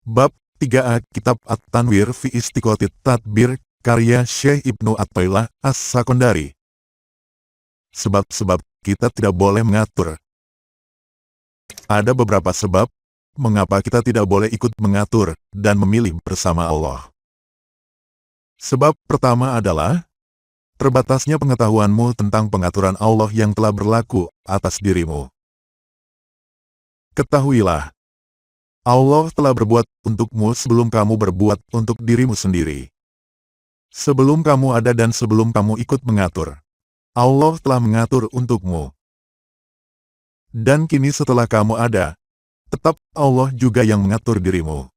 Bab 3a Kitab At-Tanwir fi Istiqotit Tadbir, karya Syekh Ibnu Athaillah As-Sakondari. Sebab-sebab kita tidak boleh mengatur. Ada beberapa sebab mengapa kita tidak boleh ikut mengatur dan memilih bersama Allah. Sebab pertama adalah terbatasnya pengetahuanmu tentang pengaturan Allah yang telah berlaku atas dirimu. Ketahuilah, Allah telah berbuat untukmu sebelum kamu berbuat untuk dirimu sendiri. Sebelum kamu ada dan sebelum kamu ikut mengatur, Allah telah mengatur untukmu. Dan kini setelah kamu ada, tetap Allah juga yang mengatur dirimu.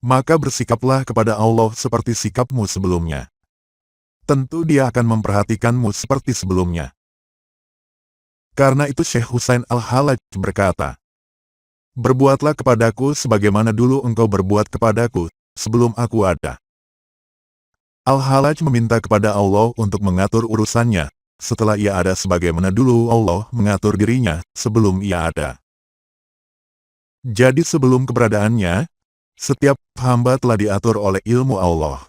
Maka bersikaplah kepada Allah seperti sikapmu sebelumnya. Tentu Dia akan memperhatikanmu seperti sebelumnya. Karena itu Syekh Husain Al-Halaj berkata, "Berbuatlah kepadaku sebagaimana dulu engkau berbuat kepadaku, sebelum aku ada." Al-Halaj meminta kepada Allah untuk mengatur urusannya, setelah ia ada sebagaimana dulu Allah mengatur dirinya, sebelum ia ada. Jadi sebelum keberadaannya, setiap hamba telah diatur oleh ilmu Allah.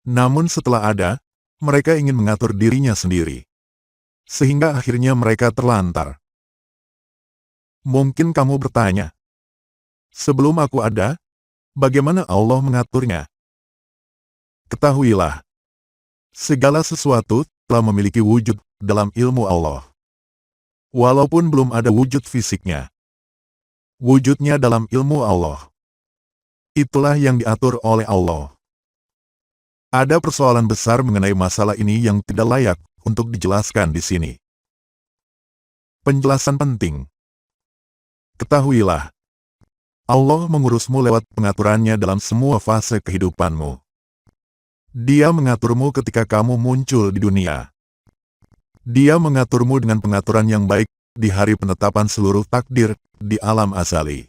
Namun setelah ada, mereka ingin mengatur dirinya sendiri. Sehingga akhirnya mereka terlantar. Mungkin kamu bertanya, sebelum aku ada, bagaimana Allah mengaturnya? Ketahuilah, segala sesuatu telah memiliki wujud dalam ilmu Allah. Walaupun belum ada wujud fisiknya, wujudnya dalam ilmu Allah. Itulah yang diatur oleh Allah. Ada persoalan besar mengenai masalah ini yang tidak layak untuk dijelaskan di sini. Penjelasan penting. Ketahuilah, Allah mengurusmu lewat pengaturannya dalam semua fase kehidupanmu. Dia mengaturmu ketika kamu muncul di dunia. Dia mengaturmu dengan pengaturan yang baik di hari penetapan seluruh takdir di alam azali.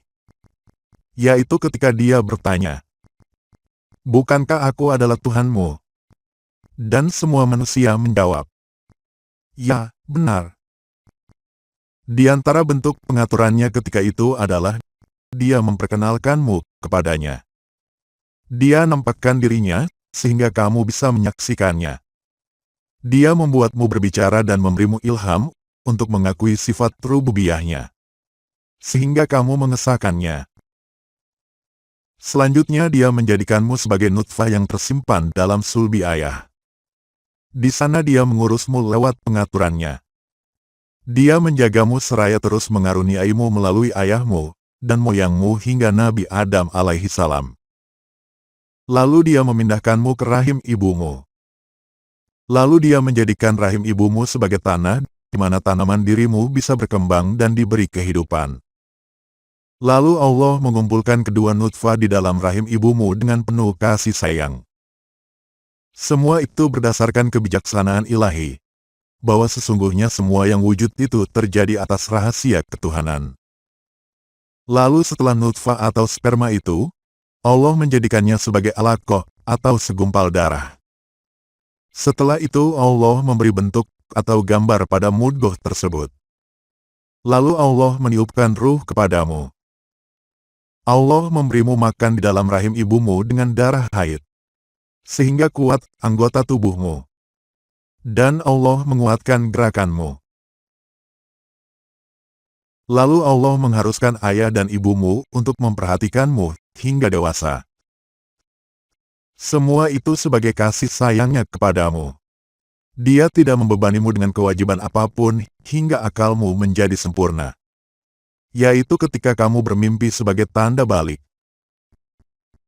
Yaitu ketika Dia bertanya, "Bukankah aku adalah Tuhanmu?" Dan semua manusia menjawab, "Ya, benar." Di antara bentuk pengaturannya ketika itu adalah Dia memperkenalkanmu kepadanya. Dia nampakkan dirinya, sehingga kamu bisa menyaksikannya. Dia membuatmu berbicara dan memberimu ilham untuk mengakui sifat rububiyahnya, sehingga kamu mengesahkannya. Selanjutnya Dia menjadikanmu sebagai nutfah yang tersimpan dalam sulbi ayah. Di sana Dia mengurusmu lewat pengaturannya. Dia menjagamu seraya terus mengaruniaimu melalui ayahmu dan moyangmu hingga Nabi Adam alaihi salam. Lalu Dia memindahkanmu ke rahim ibumu. Lalu Dia menjadikan rahim ibumu sebagai tanah di mana tanaman dirimu bisa berkembang dan diberi kehidupan. Lalu Allah mengumpulkan kedua nutfah di dalam rahim ibumu dengan penuh kasih sayang. Semua itu berdasarkan kebijaksanaan ilahi, bahwa sesungguhnya semua yang wujud itu terjadi atas rahasia ketuhanan. Lalu setelah nutfah atau sperma itu, Allah menjadikannya sebagai alaqah atau segumpal darah. Setelah itu Allah memberi bentuk atau gambar pada mudghah tersebut. Lalu Allah meniupkan ruh kepadamu. Allah memberimu makan di dalam rahim ibumu dengan darah haid, sehingga kuat anggota tubuhmu. Dan Allah menguatkan gerakanmu. Lalu Allah mengharuskan ayah dan ibumu untuk memperhatikanmu hingga dewasa. Semua itu sebagai kasih sayangnya kepadamu. Dia tidak membebanimu dengan kewajiban apapun hingga akalmu menjadi sempurna. Yaitu ketika kamu bermimpi sebagai tanda balik.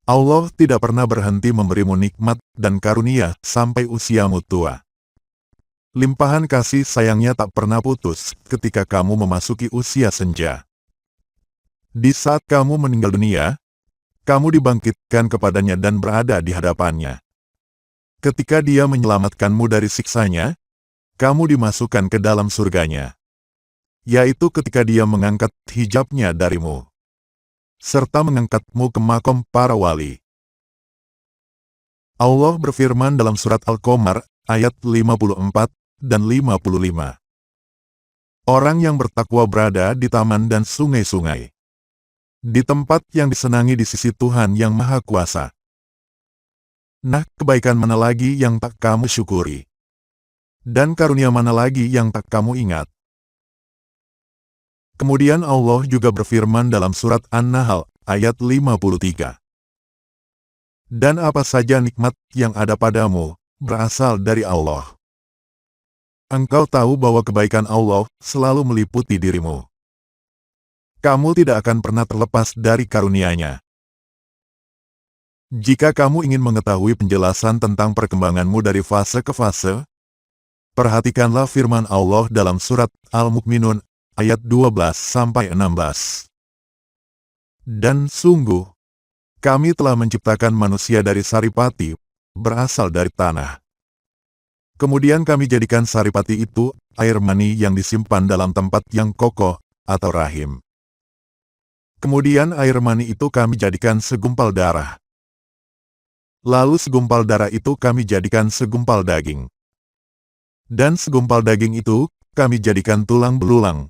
Allah tidak pernah berhenti memberimu nikmat dan karunia sampai usiamu tua. Limpahan kasih sayangnya tak pernah putus ketika kamu memasuki usia senja. Di saat kamu meninggal dunia, kamu dibangkitkan kepadanya dan berada di hadapannya. Ketika Dia menyelamatkanmu dari siksanya, kamu dimasukkan ke dalam surganya. Yaitu ketika Dia mengangkat hijabnya darimu, serta mengangkatmu ke makom para wali. Allah berfirman dalam surat Al-Qamar, ayat 54 dan 55. Orang yang bertakwa berada di taman dan sungai-sungai. di tempat yang disenangi di sisi Tuhan yang Maha Kuasa. Nah, kebaikan mana lagi yang tak kamu syukuri? Dan karunia mana lagi yang tak kamu ingat? Kemudian Allah juga berfirman dalam surat An-Nahl, ayat 53. Dan apa saja nikmat yang ada padamu, berasal dari Allah. Engkau tahu bahwa kebaikan Allah selalu meliputi dirimu. Kamu tidak akan pernah terlepas dari karunia-Nya. Jika kamu ingin mengetahui penjelasan tentang perkembanganmu dari fase ke fase, perhatikanlah firman Allah dalam surat Al-Mu'minun ayat 12-16. Dan sungguh, kami telah menciptakan manusia dari saripati, berasal dari tanah. Kemudian kami jadikan saripati itu air mani yang disimpan dalam tempat yang kokoh, atau rahim. Kemudian air mani itu kami jadikan segumpal darah. Lalu segumpal darah itu kami jadikan segumpal daging. Dan segumpal daging itu kami jadikan tulang belulang.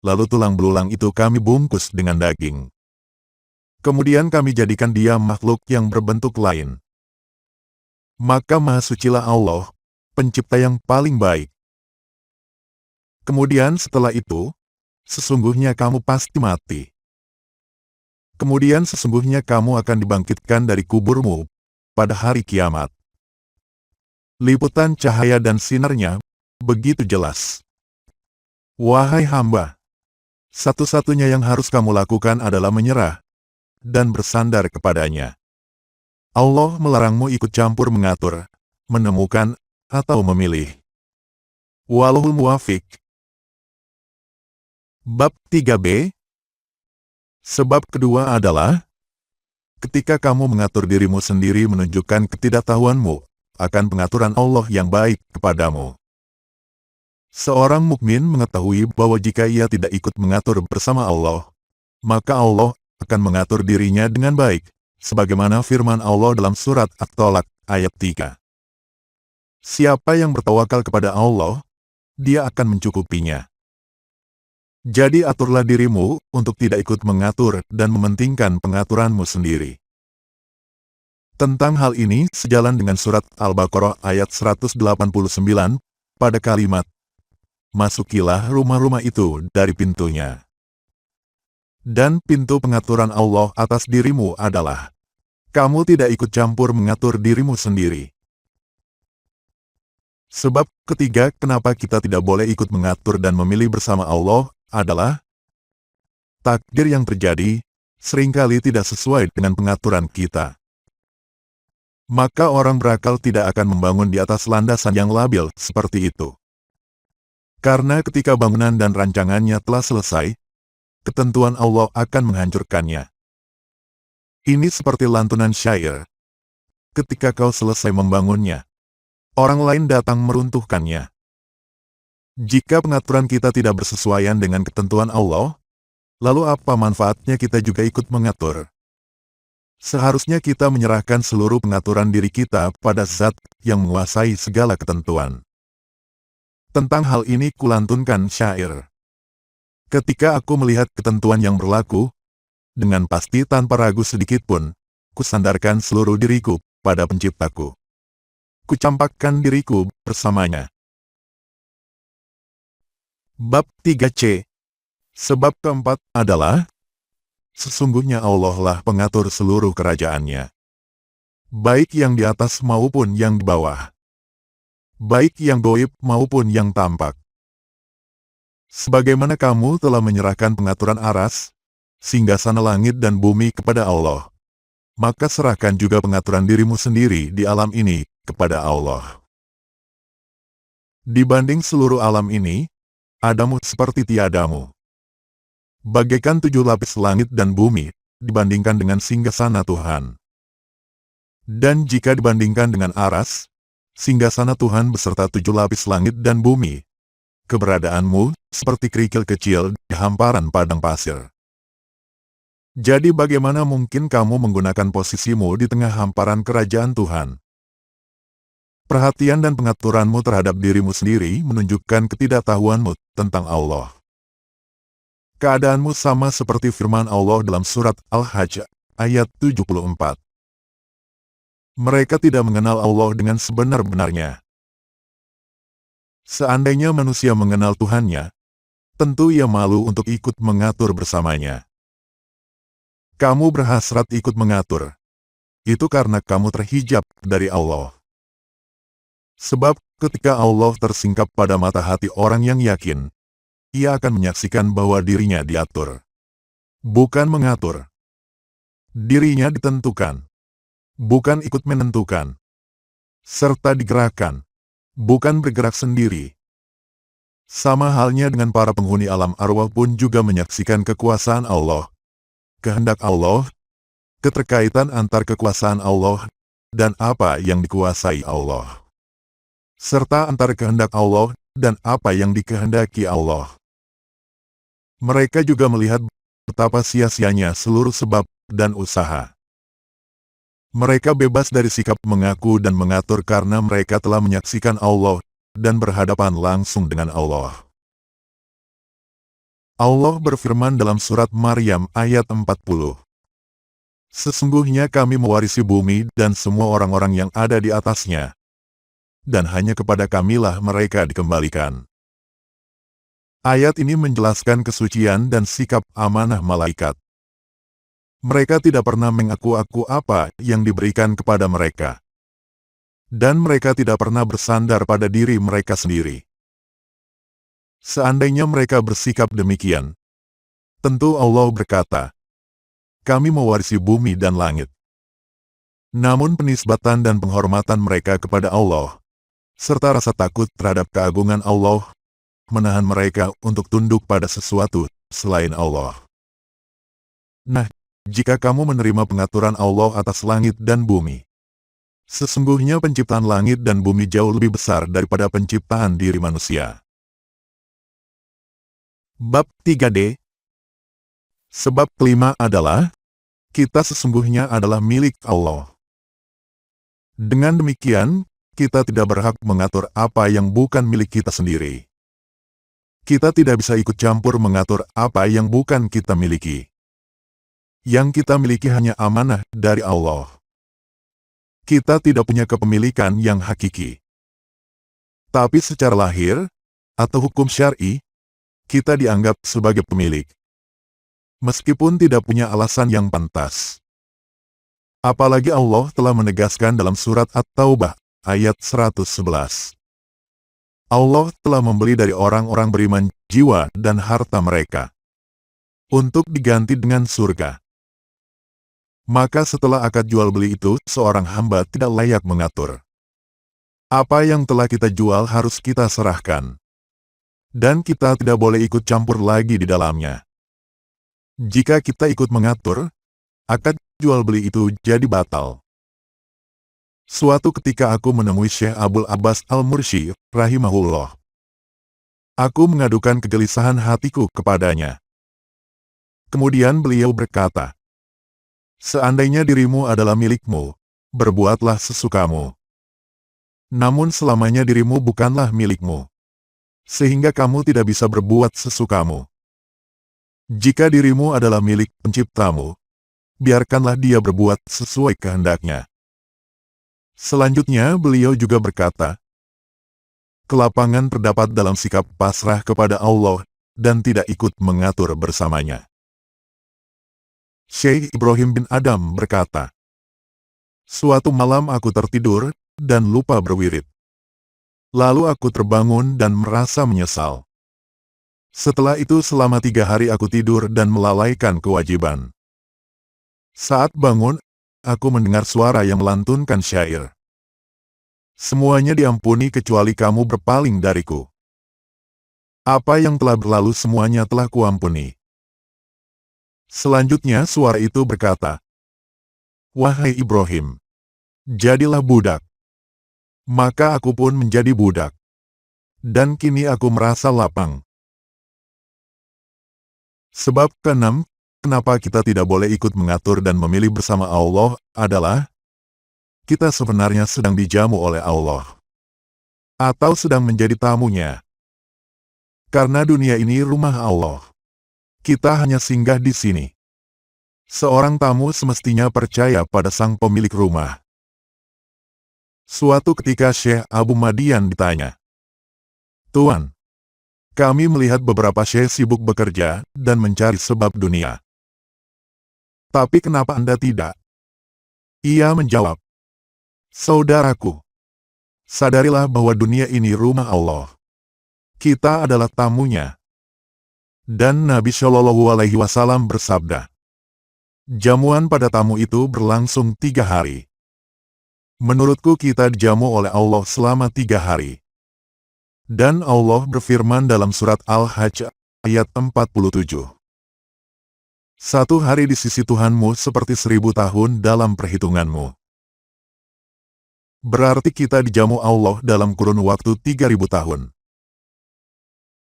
Lalu tulang belulang itu kami bungkus dengan daging. Kemudian kami jadikan dia makhluk yang berbentuk lain. Maka Maha Sucilah Allah, Pencipta yang paling baik. Kemudian setelah itu, sesungguhnya kamu pasti mati. Kemudian sesungguhnya kamu akan dibangkitkan dari kuburmu pada hari kiamat. Liputan cahaya dan sinarnya begitu jelas. Wahai hamba, satu-satunya yang harus kamu lakukan adalah menyerah dan bersandar kepadanya. Allah melarangmu ikut campur mengatur, menemukan, atau memilih. Wallahul muwaffiq. Bab 3b. Sebab kedua adalah, ketika kamu mengatur dirimu sendiri menunjukkan ketidaktahuanmu akan pengaturan Allah yang baik kepadamu. Seorang mukmin mengetahui bahwa jika ia tidak ikut mengatur bersama Allah, maka Allah akan mengatur dirinya dengan baik, sebagaimana firman Allah dalam surat At-Tolak ayat 3. Siapa yang bertawakal kepada Allah, Dia akan mencukupinya. Jadi aturlah dirimu untuk tidak ikut mengatur dan mementingkan pengaturanmu sendiri. Tentang hal ini sejalan dengan surat Al-Baqarah ayat 189 pada kalimat, masukilah rumah-rumah itu dari pintunya. Dan pintu pengaturan Allah atas dirimu adalah, kamu tidak ikut campur mengatur dirimu sendiri. Sebab ketiga kenapa kita tidak boleh ikut mengatur dan memilih bersama Allah adalah takdir yang terjadi seringkali tidak sesuai dengan pengaturan kita. Maka orang berakal tidak akan membangun di atas landasan yang labil seperti itu. Karena ketika bangunan dan rancangannya telah selesai, ketentuan Allah akan menghancurkannya. Ini seperti lantunan syair. Ketika kau selesai membangunnya, orang lain datang meruntuhkannya. Jika pengaturan kita tidak bersesuaian dengan ketentuan Allah, lalu apa manfaatnya kita juga ikut mengatur? Seharusnya kita menyerahkan seluruh pengaturan diri kita pada Zat yang menguasai segala ketentuan. Tentang hal ini kulantunkan syair. Ketika aku melihat ketentuan yang berlaku, dengan pasti tanpa ragu sedikitpun, kusandarkan seluruh diriku pada Penciptaku. Kucampakkan diriku bersamanya. Bab 3c. Sebab keempat adalah, sesungguhnya Allah lah pengatur seluruh kerajaannya. Baik yang di atas maupun yang di bawah. Baik yang gaib maupun yang tampak. Sebagaimana kamu telah menyerahkan pengaturan aras, singgasana langit dan bumi kepada Allah, maka serahkan juga pengaturan dirimu sendiri di alam ini kepada Allah. Dibanding seluruh alam ini, adamu seperti tiadamu. Bagaikan 7 lapis langit dan bumi, dibandingkan dengan singgasana Tuhan. Dan jika dibandingkan dengan aras, singgasana Tuhan beserta 7 lapis langit dan bumi, keberadaanmu seperti kerikil kecil di hamparan padang pasir. Jadi bagaimana mungkin kamu menggunakan posisimu di tengah hamparan kerajaan Tuhan? Perhatian dan pengaturanmu terhadap dirimu sendiri menunjukkan ketidaktahuanmu tentang Allah. Keadaanmu sama seperti firman Allah dalam surat Al-Hajj, ayat 74. Mereka tidak mengenal Allah dengan sebenar-benarnya. Seandainya manusia mengenal Tuhannya, tentu ia malu untuk ikut mengatur bersamanya. Kamu berhasrat ikut mengatur. Itu karena kamu terhijab dari Allah. Sebab, ketika Allah tersingkap pada mata hati orang yang yakin, ia akan menyaksikan bahwa dirinya diatur. Bukan mengatur. Dirinya ditentukan. Bukan ikut menentukan. Serta digerakkan. Bukan bergerak sendiri. Sama halnya dengan para penghuni alam arwah pun juga menyaksikan kekuasaan Allah, kehendak Allah, keterkaitan antar kekuasaan Allah, dan apa yang dikuasai Allah. Serta antar kehendak Allah, dan apa yang dikehendaki Allah. Mereka juga melihat betapa sia-sianya seluruh sebab dan usaha. Mereka bebas dari sikap mengaku dan mengatur karena mereka telah menyaksikan Allah dan berhadapan langsung dengan Allah. Allah berfirman dalam surat Maryam ayat 40. Sesungguhnya kami mewarisi bumi dan semua orang-orang yang ada di atasnya, dan hanya kepada kamilah mereka dikembalikan. Ayat ini menjelaskan kesucian dan sikap amanah malaikat. Mereka tidak pernah mengaku-aku apa yang diberikan kepada mereka. Dan mereka tidak pernah bersandar pada diri mereka sendiri. Seandainya mereka bersikap demikian, tentu Allah berkata, kami mewarisi bumi dan langit. Namun penisbatan dan penghormatan mereka kepada Allah, serta rasa takut terhadap keagungan Allah, menahan mereka untuk tunduk pada sesuatu selain Allah. Nah, jika kamu menerima pengaturan Allah atas langit dan bumi, sesungguhnya penciptaan langit dan bumi jauh lebih besar daripada penciptaan diri manusia. Bab 3D. Sebab kelima adalah, kita sesungguhnya adalah milik Allah. Dengan demikian, kita tidak berhak mengatur apa yang bukan milik kita sendiri. Kita tidak bisa ikut campur mengatur apa yang bukan kita miliki. Yang kita miliki hanya amanah dari Allah. Kita tidak punya kepemilikan yang hakiki. Tapi secara lahir, atau hukum syar'i, kita dianggap sebagai pemilik. Meskipun tidak punya alasan yang pantas. Apalagi Allah telah menegaskan dalam surat At-Taubah, ayat 111. Allah telah membeli dari orang-orang beriman jiwa dan harta mereka, untuk diganti dengan surga. Maka setelah akad jual beli itu, seorang hamba tidak layak mengatur. Apa yang telah kita jual harus kita serahkan. Dan kita tidak boleh ikut campur lagi di dalamnya. Jika kita ikut mengatur, akad jual beli itu jadi batal. Suatu ketika aku menemui Syekh Abdul Abbas Al-Mursi, rahimahullah. Aku mengadukan kegelisahan hatiku kepadanya. Kemudian beliau berkata, seandainya dirimu adalah milikmu, berbuatlah sesukamu. Namun selamanya dirimu bukanlah milikmu, sehingga kamu tidak bisa berbuat sesukamu. Jika dirimu adalah milik penciptamu, biarkanlah dia berbuat sesuai kehendaknya. Selanjutnya beliau juga berkata, kelapangan terdapat dalam sikap pasrah kepada Allah dan tidak ikut mengatur bersamanya. Syekh Ibrahim bin Adam berkata, suatu malam aku tertidur dan lupa berwirid. Lalu aku terbangun dan merasa menyesal. Setelah itu selama 3 hari aku tidur dan melalaikan kewajiban. Saat bangun, aku mendengar suara yang melantunkan syair. Semuanya diampuni kecuali kamu berpaling dariku. Apa yang telah berlalu semuanya telah kuampuni. Selanjutnya suara itu berkata, wahai Ibrahim, jadilah budak. Maka aku pun menjadi budak. Dan kini aku merasa lapang. Sebab keenam, kenapa kita tidak boleh ikut mengatur dan memilih bersama Allah, adalah kita sebenarnya sedang dijamu oleh Allah. Atau sedang menjadi tamunya. Karena dunia ini rumah Allah. Kita hanya singgah di sini. Seorang tamu semestinya percaya pada sang pemilik rumah. Suatu ketika Syekh Abu Madian ditanya, "Tuan, kami melihat beberapa syekh sibuk bekerja dan mencari sebab dunia. Tapi kenapa Anda tidak?" Ia menjawab, "Saudaraku, sadarilah bahwa dunia ini rumah Allah. Kita adalah tamunya." Dan Nabi Shallallahu Alaihi Wasallam bersabda, "Jamuan pada tamu itu berlangsung 3 hari. Menurutku kita dijamu oleh Allah selama 3 hari. Dan Allah berfirman dalam surat Al-Hajj ayat 47. Satu hari di sisi Tuhanmu seperti 1000 tahun dalam perhitunganmu. Berarti kita dijamu Allah dalam kurun waktu 3000 tahun.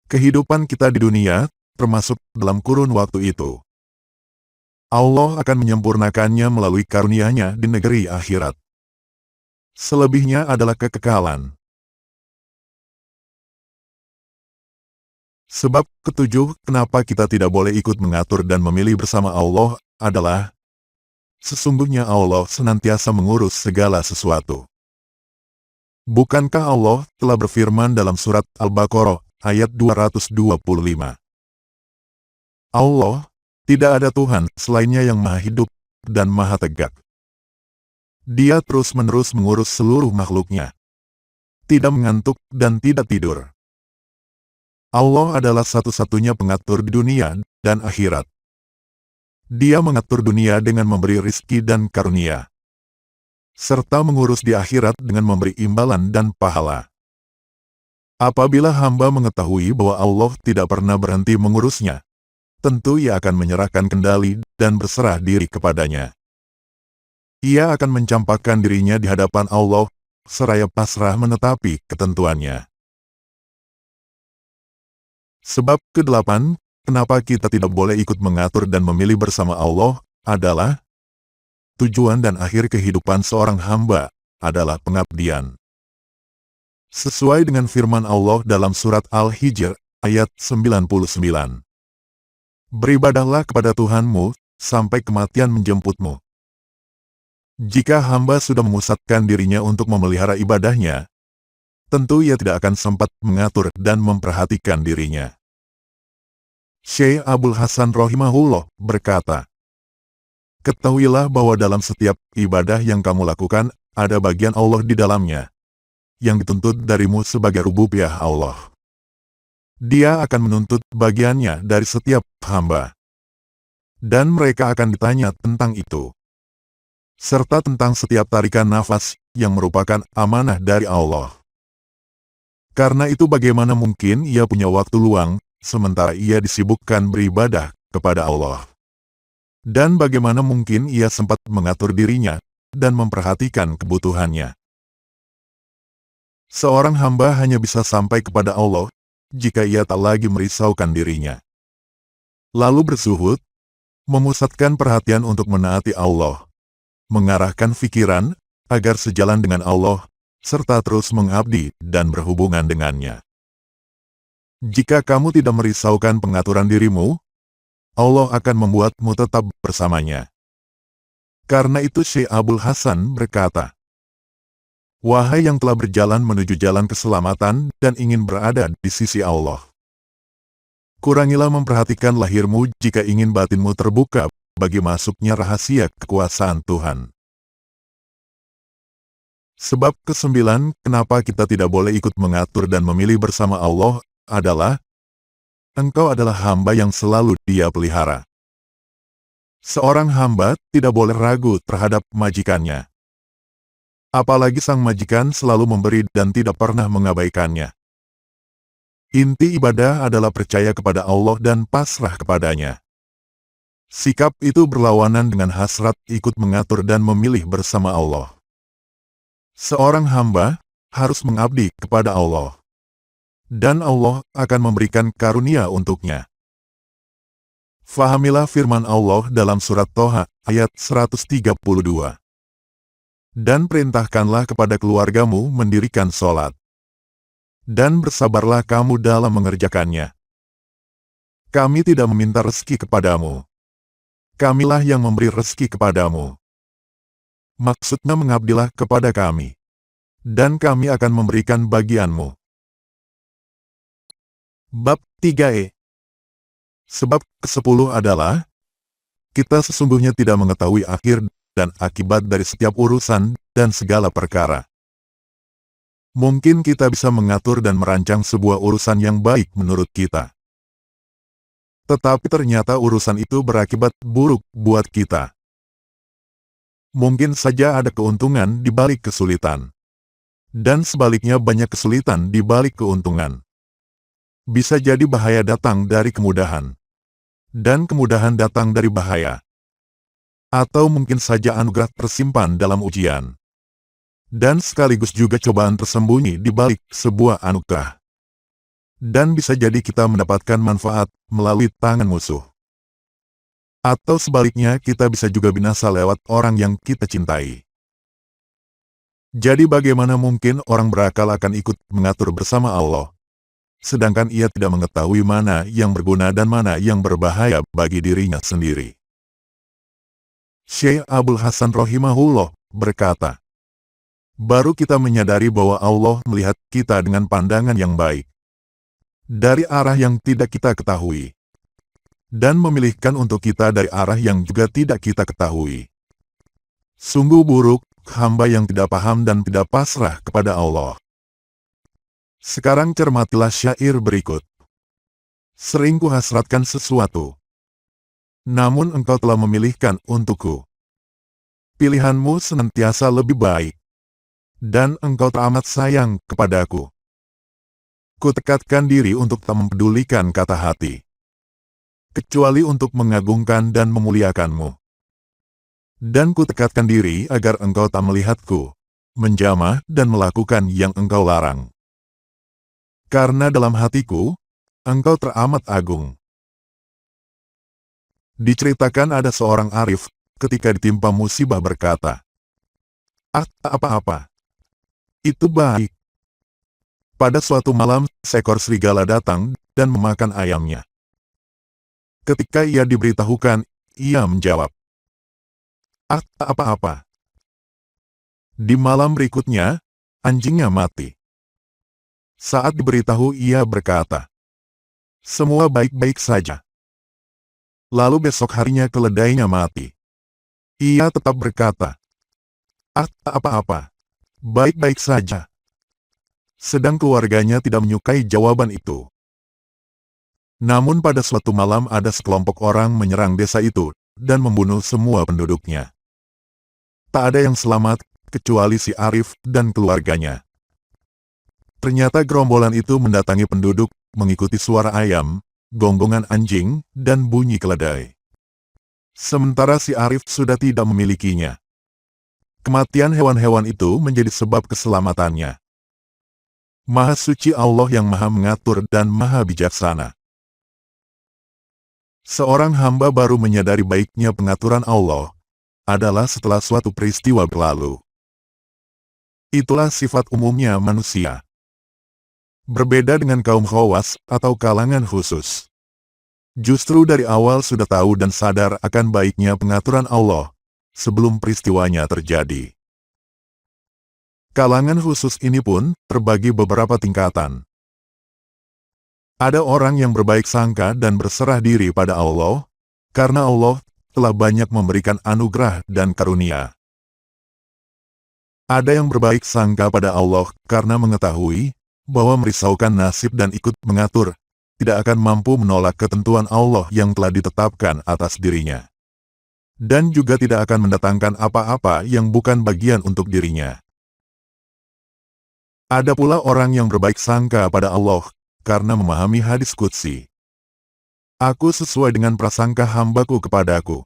Kehidupan kita di dunia termasuk dalam kurun waktu itu. Allah akan menyempurnakannya melalui karunia-Nya di negeri akhirat. Selebihnya adalah kekekalan. Sebab ketujuh, kenapa kita tidak boleh ikut mengatur dan memilih bersama Allah, adalah sesungguhnya Allah senantiasa mengurus segala sesuatu. Bukankah Allah telah berfirman dalam surat Al-Baqarah, ayat 225? Allah, tidak ada Tuhan selainnya yang maha hidup dan maha tegak. Dia terus-menerus mengurus seluruh makhluknya. Tidak mengantuk dan tidak tidur. Allah adalah satu-satunya pengatur di dunia dan akhirat. Dia mengatur dunia dengan memberi rizki dan karunia, serta mengurus di akhirat dengan memberi imbalan dan pahala. Apabila hamba mengetahui bahwa Allah tidak pernah berhenti mengurusnya, tentu ia akan menyerahkan kendali dan berserah diri kepadanya. Ia akan mencampakkan dirinya di hadapan Allah, seraya pasrah menetapi ketentuannya. Sebab ke-8, kenapa kita tidak boleh ikut mengatur dan memilih bersama Allah, adalah tujuan dan akhir kehidupan seorang hamba adalah pengabdian. Sesuai dengan firman Allah dalam surat Al-Hijr, ayat 99. Beribadahlah kepada Tuhanmu, sampai kematian menjemputmu. Jika hamba sudah memusatkan dirinya untuk memelihara ibadahnya, tentu ia tidak akan sempat mengatur dan memperhatikan dirinya. Syekh Abdul Hasan rahimahullah berkata, "Ketahuilah bahwa dalam setiap ibadah yang kamu lakukan, ada bagian Allah di dalamnya, yang dituntut darimu sebagai rububiyah Allah. Dia akan menuntut bagiannya dari setiap hamba. Dan mereka akan ditanya tentang itu, serta tentang setiap tarikan nafas yang merupakan amanah dari Allah. Karena itu bagaimana mungkin ia punya waktu luang, sementara ia disibukkan beribadah kepada Allah? Dan bagaimana mungkin ia sempat mengatur dirinya dan memperhatikan kebutuhannya? Seorang hamba hanya bisa sampai kepada Allah jika ia tak lagi merisaukan dirinya, lalu berzuhud, memusatkan perhatian untuk menaati Allah, mengarahkan pikiran agar sejalan dengan Allah, serta terus mengabdi dan berhubungan dengannya. Jika kamu tidak merisaukan pengaturan dirimu, Allah akan membuatmu tetap bersamanya." Karena itu Syekh Abdul Hasan berkata, "Wahai yang telah berjalan menuju jalan keselamatan dan ingin berada di sisi Allah, kurangilah memperhatikan lahirmu jika ingin batinmu terbuka bagi masuknya rahasia kekuasaan Tuhan." Sebab ke-9, kenapa kita tidak boleh ikut mengatur dan memilih bersama Allah, adalah engkau adalah hamba yang selalu Dia pelihara. Seorang hamba tidak boleh ragu terhadap majikannya, apalagi sang majikan selalu memberi dan tidak pernah mengabaikannya. Inti ibadah adalah percaya kepada Allah dan pasrah kepadanya. Sikap itu berlawanan dengan hasrat ikut mengatur dan memilih bersama Allah. Seorang hamba harus mengabdi kepada Allah, dan Allah akan memberikan karunia untuknya. Fahamilah firman Allah dalam surat Toha, ayat 132. Dan perintahkanlah kepada keluargamu mendirikan sholat, dan bersabarlah kamu dalam mengerjakannya. Kami tidak meminta rezeki kepadamu. Kamilah yang memberi rezeki kepadamu. Maksudnya mengabdilah kepada kami. Dan kami akan memberikan bagianmu. Bab 3e. Sebab ke-10 adalah, kita sesungguhnya tidak mengetahui akhir dan akibat dari setiap urusan dan segala perkara. Mungkin kita bisa mengatur dan merancang sebuah urusan yang baik menurut kita. Tetapi ternyata urusan itu berakibat buruk buat kita. Mungkin saja ada keuntungan di balik kesulitan. Dan sebaliknya banyak kesulitan di balik keuntungan. Bisa jadi bahaya datang dari kemudahan. Dan kemudahan datang dari bahaya. Atau mungkin saja anugerah tersimpan dalam ujian. Dan sekaligus juga cobaan tersembunyi di balik sebuah anugerah. Dan bisa jadi kita mendapatkan manfaat melalui tangan musuh. Atau sebaliknya kita bisa juga binasa lewat orang yang kita cintai. Jadi bagaimana mungkin orang berakal akan ikut mengatur bersama Allah, sedangkan ia tidak mengetahui mana yang berguna dan mana yang berbahaya bagi dirinya sendiri. Syekh Abdul Hasan Rahimahullah berkata, baru kita menyadari bahwa Allah melihat kita dengan pandangan yang baik, dari arah yang tidak kita ketahui, dan memilihkan untuk kita dari arah yang juga tidak kita ketahui. Sungguh buruk hamba yang tidak paham dan tidak pasrah kepada Allah. Sekarang cermatilah syair berikut. Sering kuhasratkan sesuatu, namun engkau telah memilihkan untukku. Pilihanmu senantiasa lebih baik, dan engkau teramat sayang kepadaku. Kutekatkan diri untuk tak mempedulikan kata hati, kecuali untuk mengagungkan dan memuliakanmu. Dan kutekatkan diri agar engkau tak melihatku, menjamah dan melakukan yang engkau larang. Karena dalam hatiku, engkau teramat agung. Diceritakan ada seorang arif, ketika ditimpa musibah berkata, "Ah, tak apa-apa. Itu baik." Pada suatu malam, seekor serigala datang dan memakan ayamnya. Ketika ia diberitahukan, ia menjawab, "Ah, tak apa-apa." Di malam berikutnya, anjingnya mati. Saat diberitahu, ia berkata, "Semua baik-baik saja." Lalu besok harinya keledainya mati. Ia tetap berkata, "Ah, tak apa-apa. Baik-baik saja." Sedang keluarganya tidak menyukai jawaban itu. Namun pada suatu malam ada sekelompok orang menyerang desa itu, dan membunuh semua penduduknya. Tak ada yang selamat, kecuali si Arif dan keluarganya. Ternyata gerombolan itu mendatangi penduduk, mengikuti suara ayam, gonggongan anjing, dan bunyi keledai. Sementara si Arif sudah tidak memilikinya. Kematian hewan-hewan itu menjadi sebab keselamatannya. Maha suci Allah yang maha mengatur dan maha bijaksana. Seorang hamba baru menyadari baiknya pengaturan Allah adalah setelah suatu peristiwa berlalu. Itulah sifat umumnya manusia. Berbeda dengan kaum khawas atau kalangan khusus. Justru dari awal sudah tahu dan sadar akan baiknya pengaturan Allah sebelum peristiwanya terjadi. Kalangan khusus ini pun terbagi beberapa tingkatan. Ada orang yang berbaik sangka dan berserah diri pada Allah, karena Allah telah banyak memberikan anugerah dan karunia. Ada yang berbaik sangka pada Allah karena mengetahui bahwa merisaukan nasib dan ikut mengatur tidak akan mampu menolak ketentuan Allah yang telah ditetapkan atas dirinya. Dan juga tidak akan mendatangkan apa-apa yang bukan bagian untuk dirinya. Ada pula orang yang berbaik sangka pada Allah, karena memahami hadis qudsi. Aku sesuai dengan prasangka hambaku kepadaku.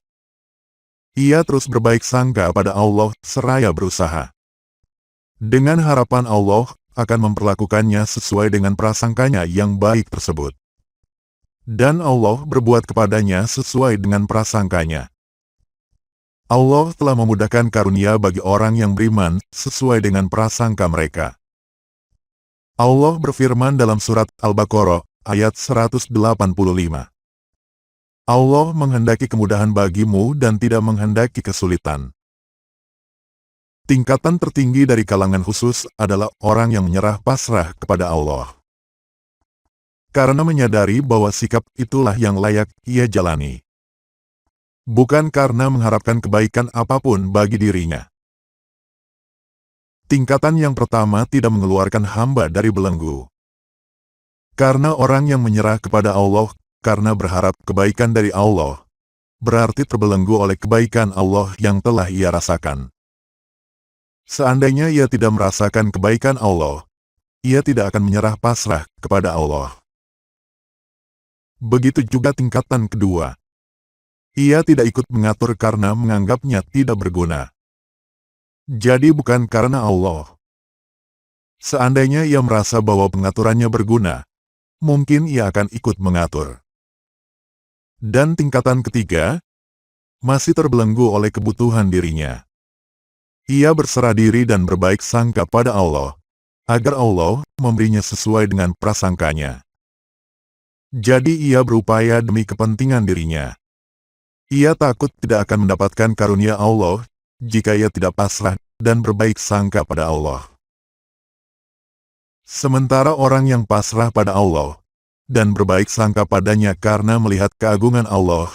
Ia terus berbaik sangka pada Allah seraya berusaha. Dengan harapan Allah akan memperlakukannya sesuai dengan prasangkanya yang baik tersebut. Dan Allah berbuat kepadanya sesuai dengan prasangkanya. Allah telah memudahkan karunia bagi orang yang beriman sesuai dengan prasangka mereka. Allah berfirman dalam surat Al-Baqarah ayat 185. Allah menghendaki kemudahan bagimu dan tidak menghendaki kesulitan. Tingkatan tertinggi dari kalangan khusus adalah orang yang menyerah pasrah kepada Allah. Karena menyadari bahwa sikap itulah yang layak ia jalani. Bukan karena mengharapkan kebaikan apapun bagi dirinya. Tingkatan yang pertama tidak mengeluarkan hamba dari belenggu. Karena orang yang menyerah kepada Allah karena berharap kebaikan dari Allah, berarti terbelenggu oleh kebaikan Allah yang telah ia rasakan. Seandainya ia tidak merasakan kebaikan Allah, ia tidak akan menyerah pasrah kepada Allah. Begitu juga tingkatan kedua. Ia tidak ikut mengatur karena menganggapnya tidak berguna. Jadi bukan karena Allah. Seandainya ia merasa bahwa pengaturannya berguna, mungkin ia akan ikut mengatur. Dan tingkatan ketiga, masih terbelenggu oleh kebutuhan dirinya. Ia berserah diri dan berbaik sangka pada Allah, agar Allah memberinya sesuai dengan prasangkanya. Jadi ia berupaya demi kepentingan dirinya. Ia takut tidak akan mendapatkan karunia Allah, jika ia tidak pasrah dan berbaik sangka pada Allah. Sementara orang yang pasrah pada Allah, dan berbaik sangka padanya karena melihat keagungan Allah,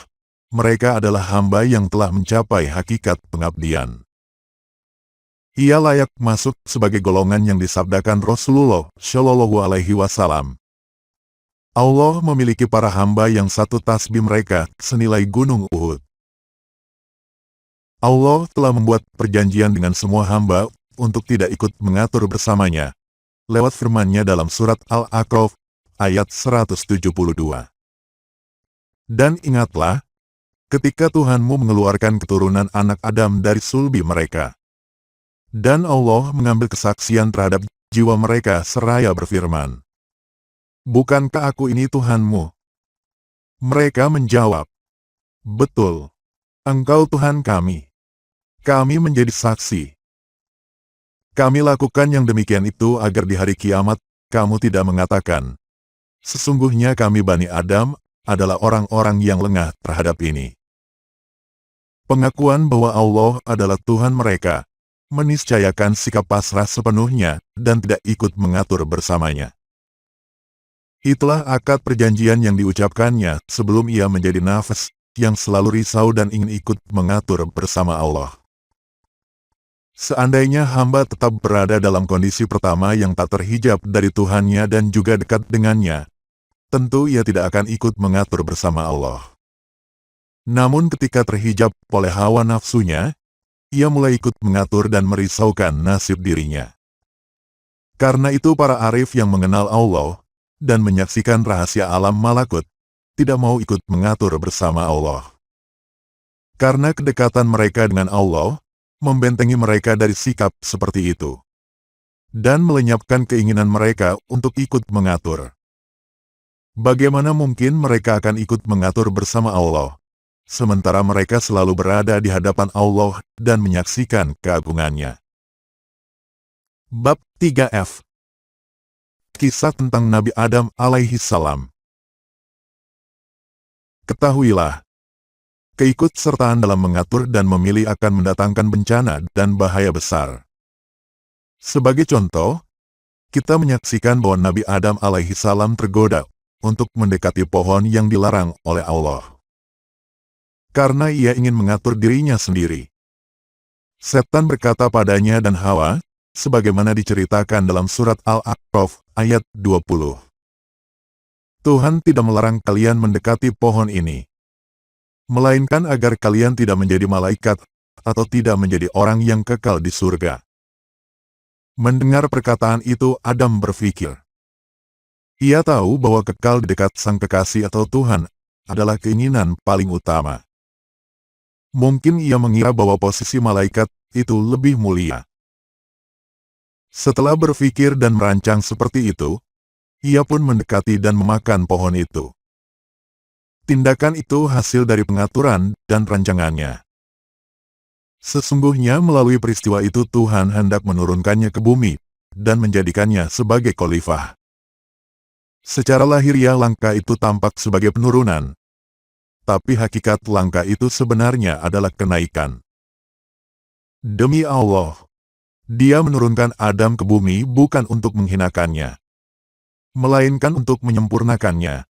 mereka adalah hamba yang telah mencapai hakikat pengabdian. Ia layak masuk sebagai golongan yang disabdakan Rasulullah Shallallahu Alaihi Wasallam. Allah memiliki para hamba yang satu tasbih mereka senilai gunung Uhud. Allah telah membuat perjanjian dengan semua hamba untuk tidak ikut mengatur bersamanya, lewat firman-Nya dalam surat Al-A'raf ayat 172. Dan ingatlah, ketika Tuhanmu mengeluarkan keturunan anak Adam dari sulbi mereka. Dan Allah mengambil kesaksian terhadap jiwa mereka seraya berfirman, "Bukankah aku ini Tuhanmu?" Mereka menjawab, "Betul, Engkau Tuhan kami. Kami menjadi saksi. Kami lakukan yang demikian itu agar di hari kiamat kamu tidak mengatakan, 'Sesungguhnya kami Bani Adam adalah orang-orang yang lengah terhadap ini.'" Pengakuan bahwa Allah adalah Tuhan mereka meniscayakan sikap pasrah sepenuhnya dan tidak ikut mengatur bersamanya. Itulah akad perjanjian yang diucapkannya sebelum ia menjadi nafas yang selalu risau dan ingin ikut mengatur bersama Allah. Seandainya hamba tetap berada dalam kondisi pertama yang tak terhijab dari Tuhannya dan juga dekat dengannya, tentu ia tidak akan ikut mengatur bersama Allah. Namun ketika terhijab oleh hawa nafsunya, ia mulai ikut mengatur dan merisaukan nasib dirinya. Karena itu para arif yang mengenal Allah dan menyaksikan rahasia alam malakut, tidak mau ikut mengatur bersama Allah. Karena kedekatan mereka dengan Allah, membentengi mereka dari sikap seperti itu. Dan melenyapkan keinginan mereka untuk ikut mengatur. Bagaimana mungkin mereka akan ikut mengatur bersama Allah, sementara mereka selalu berada di hadapan Allah dan menyaksikan keagungannya. Bab 3F. Kisah tentang Nabi Adam alaihi salam. Ketahuilah, keikutsertaan dalam mengatur dan memilih akan mendatangkan bencana dan bahaya besar. Sebagai contoh, kita menyaksikan bahwa Nabi Adam alaihi salam tergoda untuk mendekati pohon yang dilarang oleh Allah. Karena ia ingin mengatur dirinya sendiri. Setan berkata padanya dan Hawa, sebagaimana diceritakan dalam surat Al-A'raf ayat 20. Tuhan tidak melarang kalian mendekati pohon ini, melainkan agar kalian tidak menjadi malaikat, atau tidak menjadi orang yang kekal di surga. Mendengar perkataan itu Adam berpikir. Ia tahu bahwa kekal di dekat Sang Kekasih atau Tuhan adalah keinginan paling utama. Mungkin ia mengira bahwa posisi malaikat itu lebih mulia. Setelah berpikir dan merancang seperti itu, ia pun mendekati dan memakan pohon itu. Tindakan itu hasil dari pengaturan dan rancangannya. Sesungguhnya melalui peristiwa itu Tuhan hendak menurunkannya ke bumi dan menjadikannya sebagai khalifah. Secara lahiriah langkah itu tampak sebagai penurunan. tapi hakikat langkah itu sebenarnya adalah kenaikan. Demi Allah, Dia menurunkan Adam ke bumi bukan untuk menghinakannya, melainkan untuk menyempurnakannya.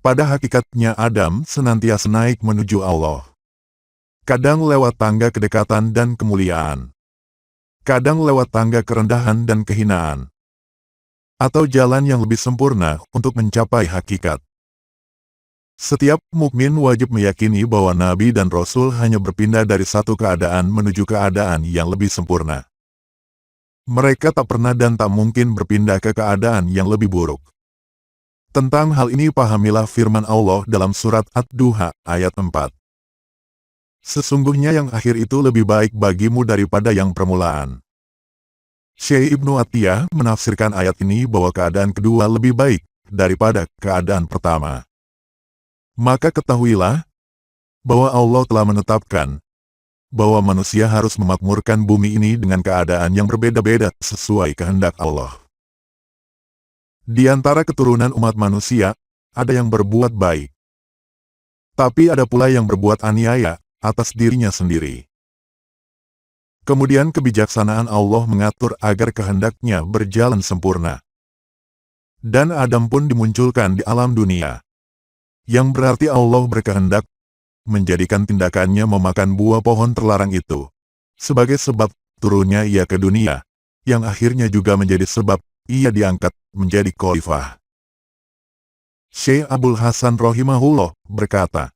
Pada hakikatnya Adam senantiasa naik menuju Allah. Kadang lewat tangga kedekatan dan kemuliaan. Kadang lewat tangga kerendahan dan kehinaan. Atau jalan yang lebih sempurna untuk mencapai hakikat. Setiap mukmin wajib meyakini bahwa Nabi dan Rasul hanya berpindah dari satu keadaan menuju keadaan yang lebih sempurna. Mereka tak pernah dan tak mungkin berpindah ke keadaan yang lebih buruk. Tentang hal ini pahamilah firman Allah dalam surat Ad-Duha ayat 4. Sesungguhnya yang akhir itu lebih baik bagimu daripada yang permulaan. Syekh Ibnu Atiyah menafsirkan ayat ini bahwa keadaan kedua lebih baik daripada keadaan pertama. Maka ketahuilah bahwa Allah telah menetapkan bahwa manusia harus memakmurkan bumi ini dengan keadaan yang berbeda-beda sesuai kehendak Allah. Di antara keturunan umat manusia, ada yang berbuat baik. Tapi ada pula yang berbuat aniaya atas dirinya sendiri. Kemudian kebijaksanaan Allah mengatur agar kehendaknya berjalan sempurna. Dan Adam pun dimunculkan di alam dunia. Yang berarti Allah berkehendak menjadikan tindakannya memakan buah pohon terlarang itu sebagai sebab turunnya ia ke dunia, yang akhirnya juga menjadi sebab ia diangkat menjadi khalifah. Syekh Abdul Hasan rahimahullah berkata,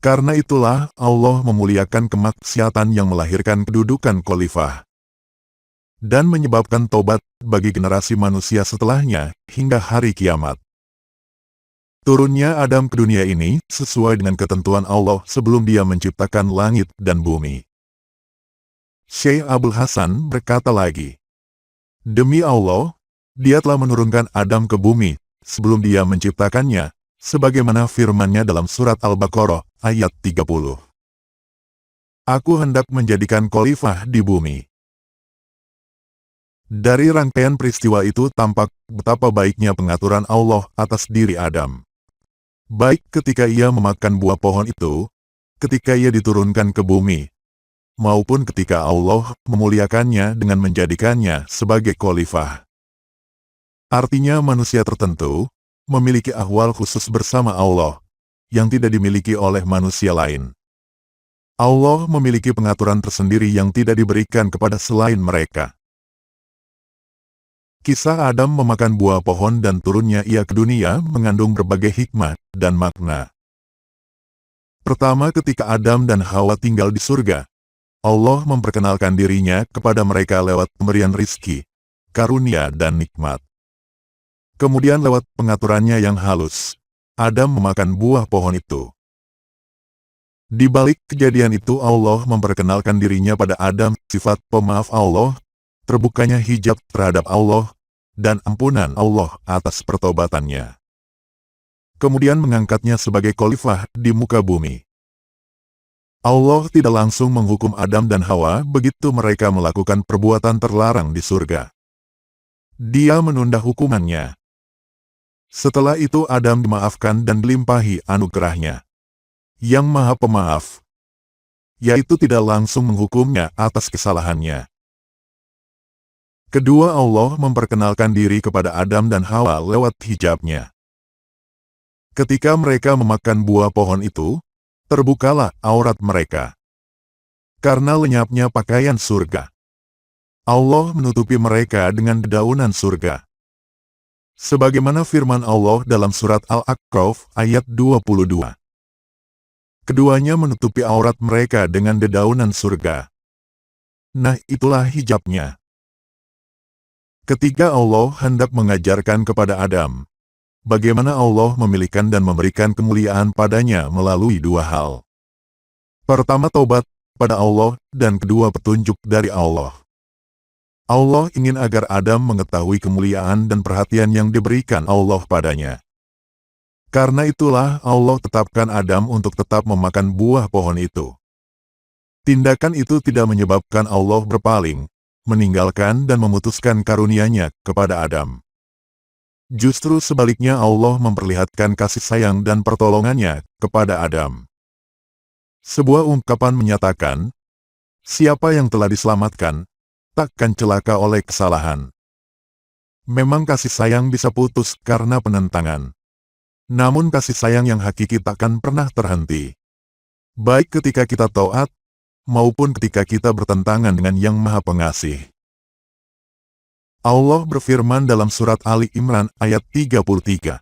karena itulah Allah memuliakan kemaksiatan yang melahirkan kedudukan khalifah dan menyebabkan tobat bagi generasi manusia setelahnya hingga hari kiamat. Turunnya Adam ke dunia ini sesuai dengan ketentuan Allah sebelum Dia menciptakan langit dan bumi. Syekh Abdul Hasan berkata lagi, demi Allah, Dia telah menurunkan Adam ke bumi sebelum Dia menciptakannya, sebagaimana firman-Nya dalam surat Al-Baqarah ayat 30. Aku hendak menjadikan khalifah di bumi. Dari rangkaian peristiwa itu tampak betapa baiknya pengaturan Allah atas diri Adam. Baik ketika ia memakan buah pohon itu, ketika ia diturunkan ke bumi, maupun ketika Allah memuliakannya dengan menjadikannya sebagai khalifah. Artinya manusia tertentu memiliki ahwal khusus bersama Allah, yang tidak dimiliki oleh manusia lain. Allah memiliki pengaturan tersendiri yang tidak diberikan kepada selain mereka. Kisah Adam memakan buah pohon dan turunnya ia ke dunia mengandung berbagai hikmah dan makna. Pertama, ketika Adam dan Hawa tinggal di surga, Allah memperkenalkan dirinya kepada mereka lewat pemberian rizki, karunia dan nikmat. Kemudian lewat pengaturannya yang halus, Adam memakan buah pohon itu. Di balik kejadian itu Allah memperkenalkan dirinya pada Adam sifat pemaaf Allah, terbukanya hijab terhadap Allah, dan ampunan Allah atas pertobatannya. Kemudian mengangkatnya sebagai khalifah di muka bumi. Allah tidak langsung menghukum Adam dan Hawa begitu mereka melakukan perbuatan terlarang di surga. Dia menunda hukumannya. Setelah itu Adam dimaafkan dan dilimpahi anugerahnya, yang Maha Pemaaf, yaitu tidak langsung menghukumnya atas kesalahannya. Kedua, Allah memperkenalkan diri kepada Adam dan Hawa lewat hijabnya. Ketika mereka memakan buah pohon itu, terbukalah aurat mereka. Karena lenyapnya pakaian surga, Allah menutupi mereka dengan dedaunan surga. Sebagaimana firman Allah dalam surat Al-A'raf ayat 22. Keduanya menutupi aurat mereka dengan dedaunan surga. Nah, itulah hijabnya. Ketika Allah hendak mengajarkan kepada Adam bagaimana Allah memilihkan dan memberikan kemuliaan padanya melalui dua hal. Pertama, taubat pada Allah, dan kedua, petunjuk dari Allah. Allah ingin agar Adam mengetahui kemuliaan dan perhatian yang diberikan Allah padanya. Karena itulah Allah tetapkan Adam untuk tetap memakan buah pohon itu. Tindakan itu tidak menyebabkan Allah berpaling, meninggalkan dan memutuskan karunia-Nya kepada Adam. Justru sebaliknya Allah memperlihatkan kasih sayang dan pertolongannya kepada Adam. Sebuah ungkapan menyatakan, siapa yang telah diselamatkan, takkan celaka oleh kesalahan. Memang kasih sayang bisa putus karena penentangan. Namun kasih sayang yang hakiki takkan pernah terhenti. Baik ketika kita taat, maupun ketika kita bertentangan dengan Yang Maha Pengasih. Allah berfirman dalam surat Ali Imran ayat 33.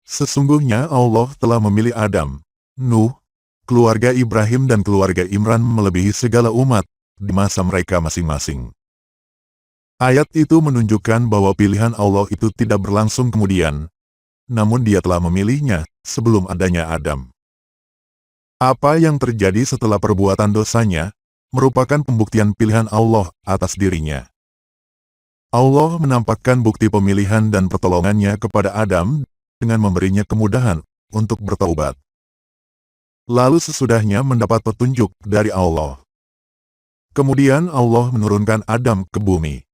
Sesungguhnya Allah telah memilih Adam, Nuh, keluarga Ibrahim dan keluarga Imran melebihi segala umat di masa mereka masing-masing. Ayat itu menunjukkan bahwa pilihan Allah itu tidak berlangsung kemudian, namun Dia telah memilihnya sebelum adanya Adam. Apa yang terjadi setelah perbuatan dosanya, merupakan pembuktian pilihan Allah atas dirinya. Allah menampakkan bukti pemilihan dan pertolongannya kepada Adam dengan memberinya kemudahan untuk bertaubat. Lalu sesudahnya mendapat petunjuk dari Allah. Kemudian Allah menurunkan Adam ke bumi.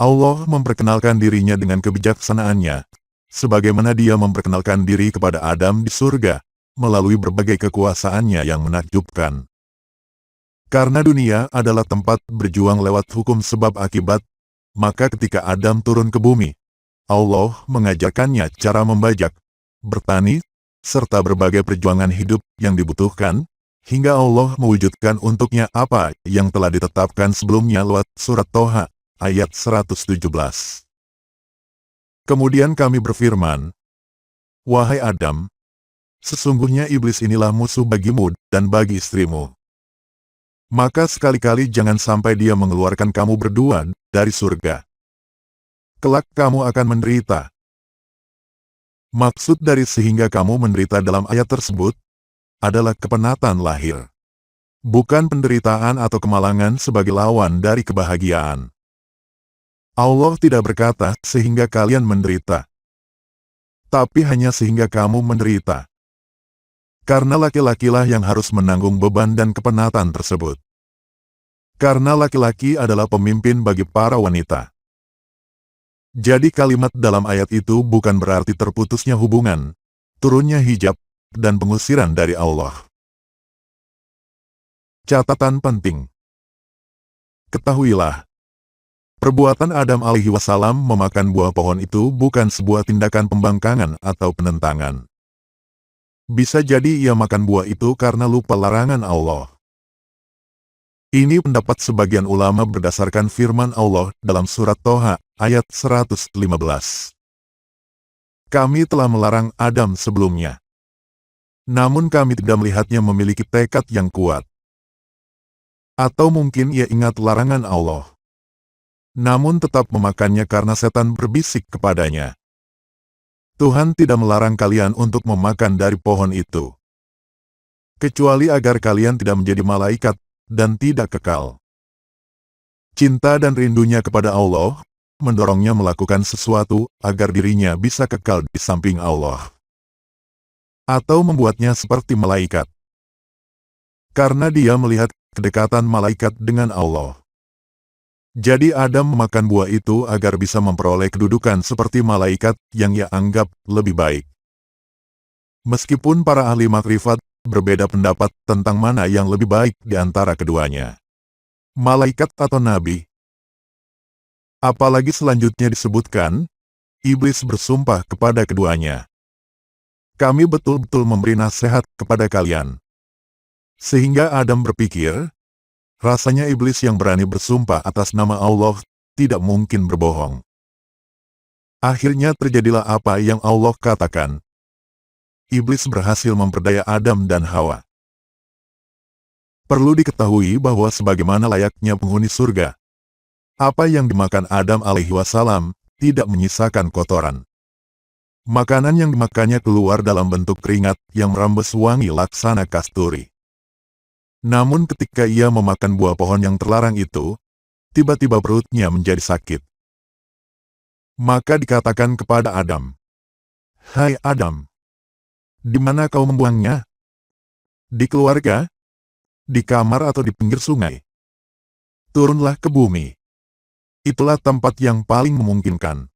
Allah memperkenalkan dirinya dengan kebijaksanaannya, sebagaimana Dia memperkenalkan diri kepada Adam di surga, melalui berbagai kekuasaannya yang menakjubkan. Karena dunia adalah tempat berjuang lewat hukum sebab akibat, maka ketika Adam turun ke bumi, Allah mengajarkannya cara membajak, bertani, serta berbagai perjuangan hidup yang dibutuhkan, hingga Allah mewujudkan untuknya apa yang telah ditetapkan sebelumnya lewat surat Toha, ayat 117. Kemudian kami berfirman, wahai Adam, sesungguhnya iblis inilah musuh bagimu dan bagi istrimu. Maka sekali-kali jangan sampai dia mengeluarkan kamu berdua dari surga. Kelak kamu akan menderita. Maksud dari sehingga kamu menderita dalam ayat tersebut, adalah kepenatan lahir. Bukan penderitaan atau kemalangan sebagai lawan dari kebahagiaan. Allah tidak berkata sehingga kalian menderita, tapi hanya sehingga kamu menderita. Karena laki-lakilah yang harus menanggung beban dan kepenatan tersebut. Karena laki-laki adalah pemimpin bagi para wanita. Jadi kalimat dalam ayat itu bukan berarti terputusnya hubungan, turunnya hijab, dan pengusiran dari Allah. Catatan penting. Ketahuilah, perbuatan Adam alaihi wasallam memakan buah pohon itu bukan sebuah tindakan pembangkangan atau penentangan. Bisa jadi ia makan buah itu karena lupa larangan Allah. Ini pendapat sebagian ulama berdasarkan firman Allah dalam surat Toha, ayat 115. Kami telah melarang Adam sebelumnya. Namun kami tidak melihatnya memiliki tekad yang kuat. Atau mungkin ia ingat larangan Allah. Namun tetap memakannya karena setan berbisik kepadanya. Tuhan tidak melarang kalian untuk memakan dari pohon itu, kecuali agar kalian tidak menjadi malaikat dan tidak kekal. Cinta dan rindunya kepada Allah mendorongnya melakukan sesuatu agar dirinya bisa kekal di samping Allah, atau membuatnya seperti malaikat. Karena dia melihat kedekatan malaikat dengan Allah. Jadi Adam memakan buah itu agar bisa memperoleh kedudukan seperti malaikat yang ia anggap lebih baik. Meskipun para ahli makrifat berbeda pendapat tentang mana yang lebih baik di antara keduanya, malaikat atau nabi. Apalagi selanjutnya disebutkan, iblis bersumpah kepada keduanya. Kami betul-betul memberi nasihat kepada kalian. Sehingga Adam berpikir, rasanya iblis yang berani bersumpah atas nama Allah tidak mungkin berbohong. Akhirnya terjadilah apa yang Allah katakan. Iblis berhasil memperdaya Adam dan Hawa. Perlu diketahui bahwa sebagaimana layaknya penghuni surga, apa yang dimakan Adam alaihi wasallam tidak menyisakan kotoran. Makanan yang dimakannya keluar dalam bentuk keringat yang merembes wangi laksana kasturi. Namun ketika ia memakan buah pohon yang terlarang itu, tiba-tiba perutnya menjadi sakit. Maka dikatakan kepada Adam, "Hai Adam, di mana kau membuangnya? Di keluarga? Di kamar atau di pinggir sungai? Turunlah ke bumi. Itulah tempat yang paling memungkinkan."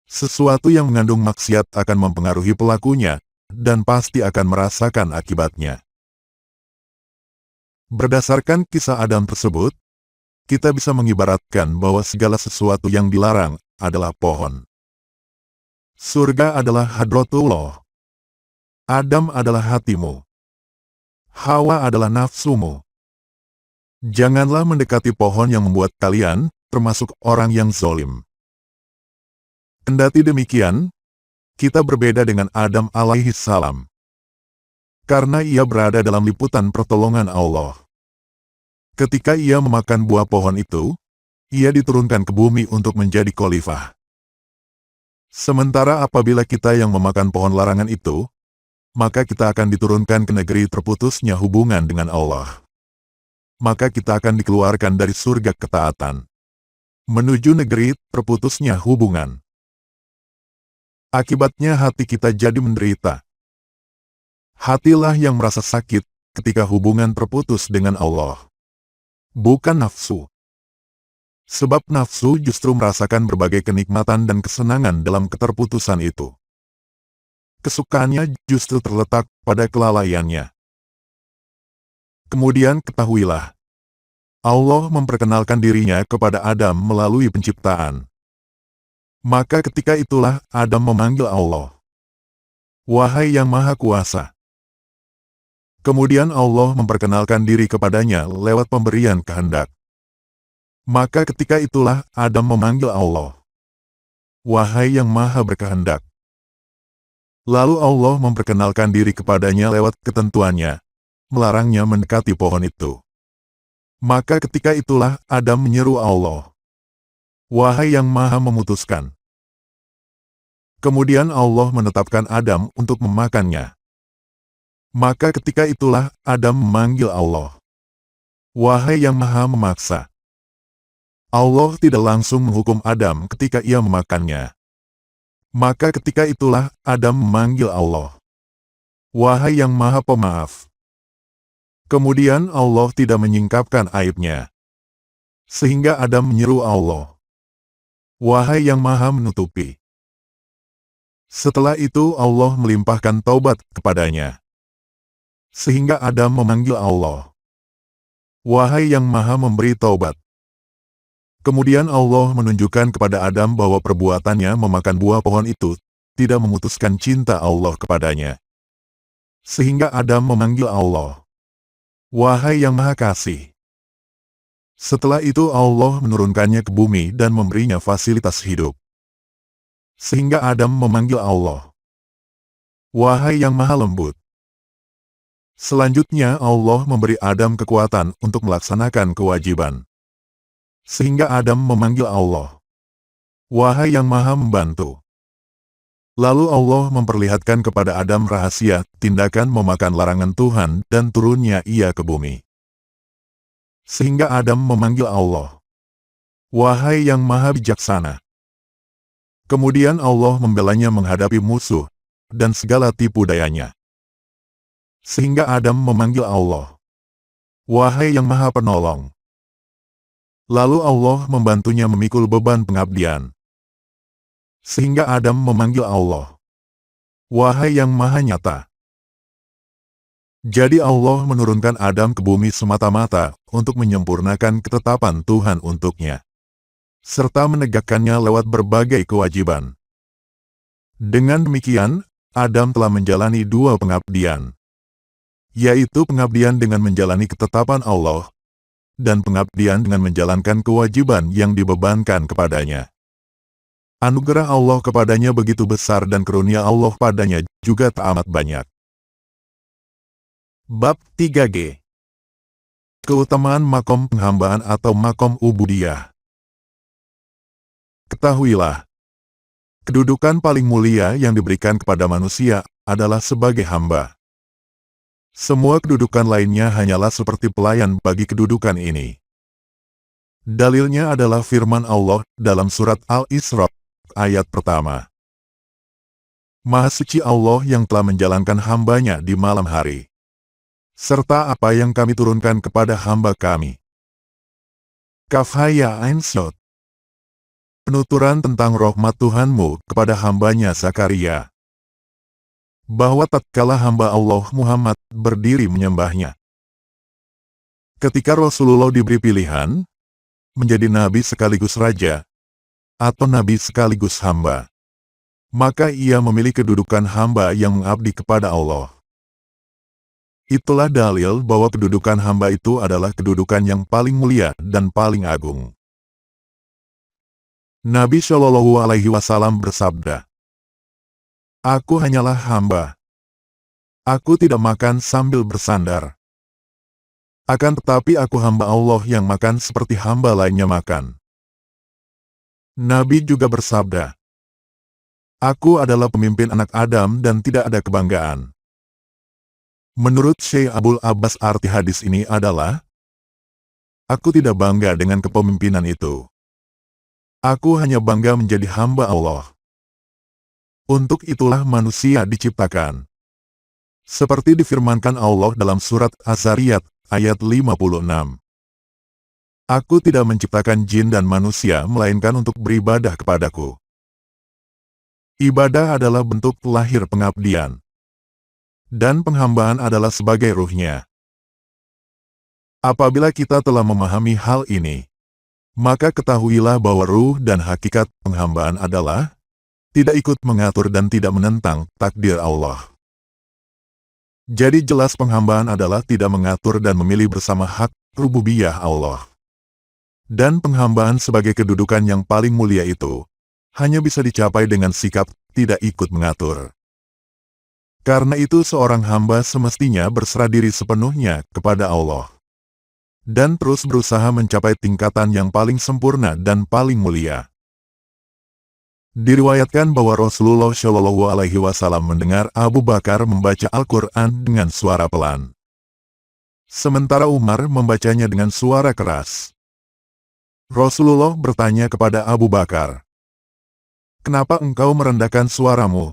Sesuatu yang mengandung maksiat akan mempengaruhi pelakunya, dan pasti akan merasakan akibatnya. Berdasarkan kisah Adam tersebut, kita bisa mengibaratkan bahwa segala sesuatu yang dilarang adalah pohon. Surga adalah hadratullah. Adam adalah hatimu. Hawa adalah nafsumu. Janganlah mendekati pohon yang membuat kalian, termasuk orang yang zalim. Kendati demikian, kita berbeda dengan Adam alaihi salam. Karena ia berada dalam liputan pertolongan Allah. Ketika ia memakan buah pohon itu, ia diturunkan ke bumi untuk menjadi khalifah. Sementara apabila kita yang memakan pohon larangan itu, maka kita akan diturunkan ke negeri terputusnya hubungan dengan Allah. Maka kita akan dikeluarkan dari surga ketaatan, menuju negeri terputusnya hubungan. Akibatnya hati kita jadi menderita. Hatilah yang merasa sakit ketika hubungan terputus dengan Allah. Bukan nafsu. Sebab nafsu justru merasakan berbagai kenikmatan dan kesenangan dalam keterputusan itu. Kesukaannya justru terletak pada kelalaiannya. Kemudian ketahuilah, Allah memperkenalkan dirinya kepada Adam melalui penciptaan. Maka ketika itulah Adam memanggil Allah, "Wahai yang Maha Kuasa." Kemudian Allah memperkenalkan diri kepadanya lewat pemberian kehendak. Maka ketika itulah Adam memanggil Allah, "Wahai yang Maha Berkehendak." Lalu Allah memperkenalkan diri kepadanya lewat ketentuannya, melarangnya mendekati pohon itu. Maka ketika itulah Adam menyeru Allah, "Wahai yang Maha Memutuskan." Kemudian Allah menetapkan Adam untuk memakannya. Maka ketika itulah Adam memanggil Allah, "Wahai yang Maha Memaksa." Allah tidak langsung menghukum Adam ketika ia memakannya. Maka ketika itulah Adam memanggil Allah, "Wahai yang Maha Pemaaf." Kemudian Allah tidak menyingkapkan aibnya. Sehingga Adam menyeru Allah, "Wahai yang Maha Menutupi." Setelah itu Allah melimpahkan taubat kepadanya. Sehingga Adam memanggil Allah, "Wahai yang Maha Memberi Taubat." Kemudian Allah menunjukkan kepada Adam bahwa perbuatannya memakan buah pohon itu tidak memutuskan cinta Allah kepadanya. Sehingga Adam memanggil Allah, "Wahai yang Maha Kasih." Setelah itu Allah menurunkannya ke bumi dan memberinya fasilitas hidup. Sehingga Adam memanggil Allah, "Wahai yang Maha Lembut." Selanjutnya Allah memberi Adam kekuatan untuk melaksanakan kewajiban. Sehingga Adam memanggil Allah, "Wahai yang Maha Membantu." Lalu Allah memperlihatkan kepada Adam rahasia tindakan memakan larangan Tuhan dan turunnya ia ke bumi. Sehingga Adam memanggil Allah, "Wahai yang Maha Bijaksana." Kemudian Allah membelanya menghadapi musuh dan segala tipu dayanya. Sehingga Adam memanggil Allah, "Wahai yang Maha Penolong." Lalu Allah membantunya memikul beban pengabdian. Sehingga Adam memanggil Allah, "Wahai yang Maha Nyata." Jadi Allah menurunkan Adam ke bumi semata-mata untuk menyempurnakan ketetapan Tuhan untuknya, serta menegakkannya lewat berbagai kewajiban. Dengan demikian, Adam telah menjalani dua pengabdian, yaitu pengabdian dengan menjalani ketetapan Allah, dan pengabdian dengan menjalankan kewajiban yang dibebankan kepadanya. Anugerah Allah kepadanya begitu besar dan karunia Allah padanya juga tak amat banyak. Bab 3G. Keutamaan makom penghambaan atau makom ubudiyah. Ketahuilah, kedudukan paling mulia yang diberikan kepada manusia adalah sebagai hamba. Semua kedudukan lainnya hanyalah seperti pelayan bagi kedudukan ini. Dalilnya adalah firman Allah dalam surat Al-Isra ayat pertama. Maha suci Allah yang telah menjalankan hambanya di malam hari, serta apa yang kami turunkan kepada hamba kami. Kaf Haya Ain Sod. Penuturan tentang rahmat Tuhanmu kepada hambanya Zakaria. Bahwa tatkala hamba Allah Muhammad berdiri menyembahnya. Ketika Rasulullah diberi pilihan, menjadi nabi sekaligus raja, atau nabi sekaligus hamba, maka ia memilih kedudukan hamba yang mengabdi kepada Allah. Itulah dalil bahwa kedudukan hamba itu adalah kedudukan yang paling mulia dan paling agung. Nabi Shallallahu Alaihi Wasallam bersabda, "Aku hanyalah hamba. Aku tidak makan sambil bersandar. Akan tetapi aku hamba Allah yang makan seperti hamba lainnya makan." Nabi juga bersabda, "Aku adalah pemimpin anak Adam dan tidak ada kebanggaan." Menurut Syekh Abul Abbas arti hadis ini adalah, "Aku tidak bangga dengan kepemimpinan itu. Aku hanya bangga menjadi hamba Allah. Untuk itulah manusia diciptakan." Seperti difirmankan Allah dalam surat Az-Zariyat ayat 56. "Aku tidak menciptakan jin dan manusia melainkan untuk beribadah kepadaku." Ibadah adalah bentuk lahir pengabdian. Dan penghambaan adalah sebagai ruhnya. Apabila kita telah memahami hal ini, maka ketahuilah bahwa ruh dan hakikat penghambaan adalah tidak ikut mengatur dan tidak menentang takdir Allah. Jadi jelas penghambaan adalah tidak mengatur dan memilih bersama hak rububiyah Allah. Dan penghambaan sebagai kedudukan yang paling mulia itu hanya bisa dicapai dengan sikap tidak ikut mengatur. Karena itu seorang hamba semestinya berserah diri sepenuhnya kepada Allah. Dan terus berusaha mencapai tingkatan yang paling sempurna dan paling mulia. Diriwayatkan bahwa Rasulullah Shallallahu Alaihi Wasallam mendengar Abu Bakar membaca Al-Quran dengan suara pelan. Sementara Umar membacanya dengan suara keras. Rasulullah bertanya kepada Abu Bakar, "Kenapa engkau merendahkan suaramu?"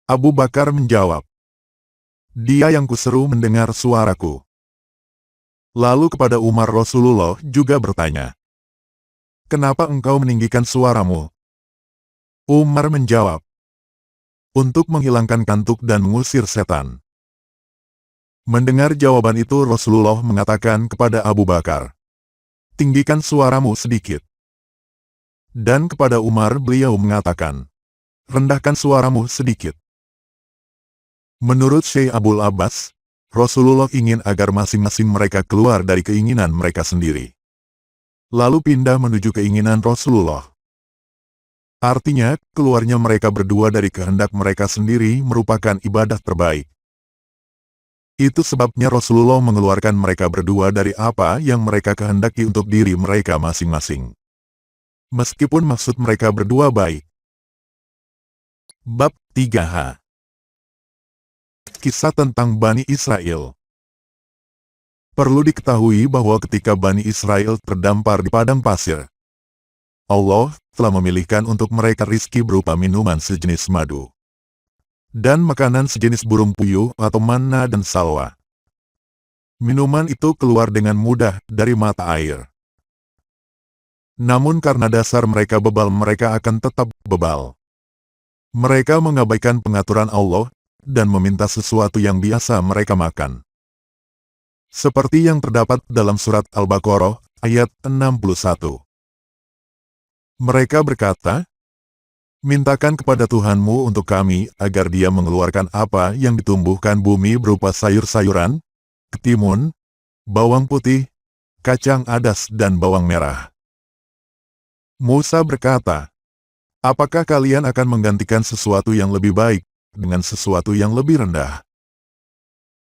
Abu Bakar menjawab, "Dia yang kuseru mendengar suaraku." Lalu kepada Umar Rasulullah juga bertanya, "Kenapa engkau meninggikan suaramu?" Umar menjawab, "Untuk menghilangkan kantuk dan mengusir setan." Mendengar jawaban itu Rasulullah mengatakan kepada Abu Bakar, "Tinggikan suaramu sedikit." Dan kepada Umar beliau mengatakan, "Rendahkan suaramu sedikit." Menurut Syekh Abul Abbas, Rasulullah ingin agar masing-masing mereka keluar dari keinginan mereka sendiri, lalu pindah menuju keinginan Rasulullah. Artinya, keluarnya mereka berdua dari kehendak mereka sendiri merupakan ibadah terbaik. Itu sebabnya Rasulullah mengeluarkan mereka berdua dari apa yang mereka kehendaki untuk diri mereka masing-masing. Meskipun maksud mereka berdua baik. Bab 3H. Kisah tentang Bani Israel. Perlu diketahui bahwa ketika Bani Israel terdampar di padang pasir, Allah telah memilihkan untuk mereka rizki berupa minuman sejenis madu dan makanan sejenis burung puyuh atau manna dan salwa. Minuman itu keluar dengan mudah dari mata air. Namun karena dasar mereka bebal, mereka akan tetap bebal. Mereka mengabaikan pengaturan Allah dan meminta sesuatu yang biasa mereka makan. Seperti yang terdapat dalam surat Al-Baqarah ayat 61. Mereka berkata, "Mintakan kepada Tuhanmu untuk kami agar Dia mengeluarkan apa yang ditumbuhkan bumi berupa sayur-sayuran, ketimun, bawang putih, kacang adas dan bawang merah." Musa berkata, "Apakah kalian akan menggantikan sesuatu yang lebih baik dengan sesuatu yang lebih rendah?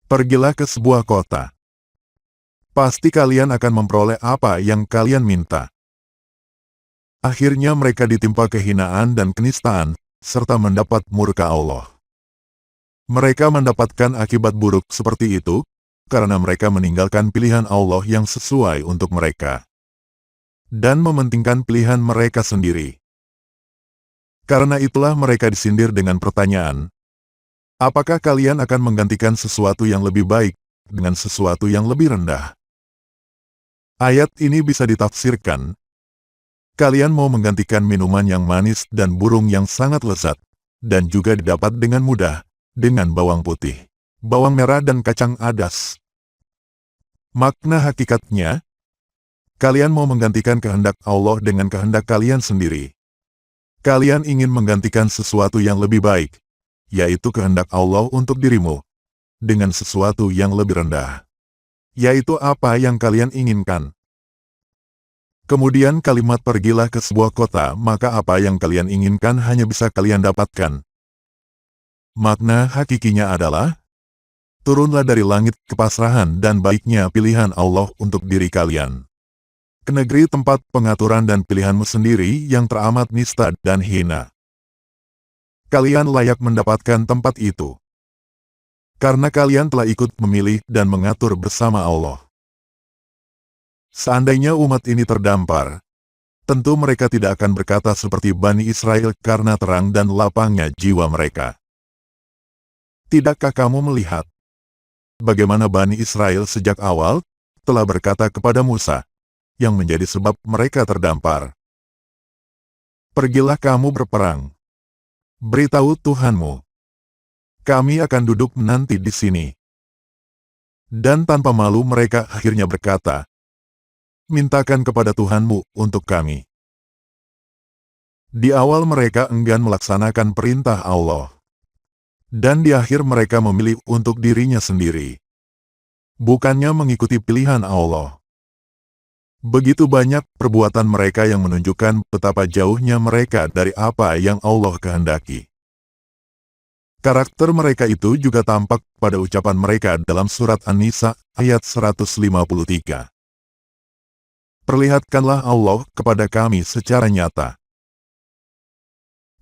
Pergilah ke sebuah kota. Pasti kalian akan memperoleh apa yang kalian minta." Akhirnya mereka ditimpa kehinaan dan kenistaan, serta mendapat murka Allah. Mereka mendapatkan akibat buruk seperti itu, karena mereka meninggalkan pilihan Allah yang sesuai untuk mereka, dan mementingkan pilihan mereka sendiri. Karena itulah mereka disindir dengan pertanyaan, "Apakah kalian akan menggantikan sesuatu yang lebih baik dengan sesuatu yang lebih rendah?" Ayat ini bisa ditafsirkan, Kalian mau menggantikan minuman yang manis dan burung yang sangat lezat, dan juga didapat dengan mudah, dengan bawang putih, bawang merah dan kacang adas. Makna hakikatnya, kalian mau menggantikan kehendak Allah dengan kehendak kalian sendiri. Kalian ingin menggantikan sesuatu yang lebih baik, yaitu kehendak Allah untuk dirimu, dengan sesuatu yang lebih rendah, yaitu apa yang kalian inginkan. Kemudian kalimat pergilah ke sebuah kota, maka apa yang kalian inginkan hanya bisa kalian dapatkan. Makna hakikinya adalah, turunlah dari langit kepasrahan dan baiknya pilihan Allah untuk diri kalian. Ke negeri tempat pengaturan dan pilihanmu sendiri yang teramat nista dan hina. Kalian layak mendapatkan tempat itu. Karena kalian telah ikut memilih dan mengatur bersama Allah. Seandainya umat ini terdampar, tentu mereka tidak akan berkata seperti Bani Israel karena terang dan lapangnya jiwa mereka. Tidakkah kamu melihat bagaimana Bani Israel sejak awal telah berkata kepada Musa, yang menjadi sebab mereka terdampar? Pergilah kamu berperang. Beritahu Tuhanmu, kami akan duduk menanti di sini. Dan tanpa malu mereka akhirnya berkata, mintakan kepada Tuhanmu untuk kami. Di awal mereka enggan melaksanakan perintah Allah. Dan di akhir mereka memilih untuk dirinya sendiri. Bukannya mengikuti pilihan Allah. Begitu banyak perbuatan mereka yang menunjukkan betapa jauhnya mereka dari apa yang Allah kehendaki. Karakter mereka itu juga tampak pada ucapan mereka dalam surat An-Nisa ayat 153. Perlihatkanlah Allah kepada kami secara nyata.